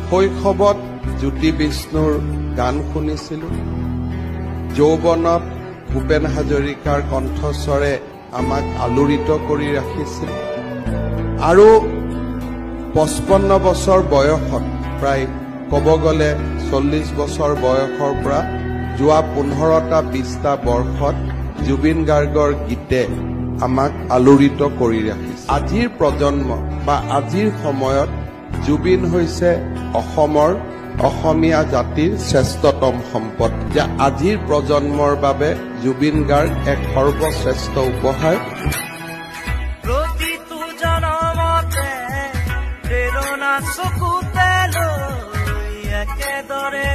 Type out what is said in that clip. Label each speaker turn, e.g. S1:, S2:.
S1: শৈশৱত জ্যোতি বিষ্ণুৰ গান শুনিছিলোঁ। যৌৱনত ভূপেন হাজৰিকাৰ কণ্ঠস্বৰে আমাক আলোড়িত কৰি ৰাখিছিল। আৰু 55 বছৰ বয়সত, প্ৰায় ক'ব গ'লে 40 বছৰ বয়সৰ পৰা যোৱা 15-20টা বৰ্ষত জুবিন গাৰ্গৰ গীতে আমাক আলোড়িত কৰি ৰাখিছে। আজিৰ প্ৰজন্ম বা আজিৰ সময়ত জুবিন হৈছে অসমীয়া জাতিৰ শ্ৰেষ্ঠতম সম্পদ। যে আজিৰ প্ৰজন্মৰ বাবে জুবিন গাৰ্গ এক সৰ্বশ্ৰেষ্ঠ উপহাৰ।
S2: প্ৰতিটো জনমতে প্ৰেৰণা চকুতে লৈ একেদৰে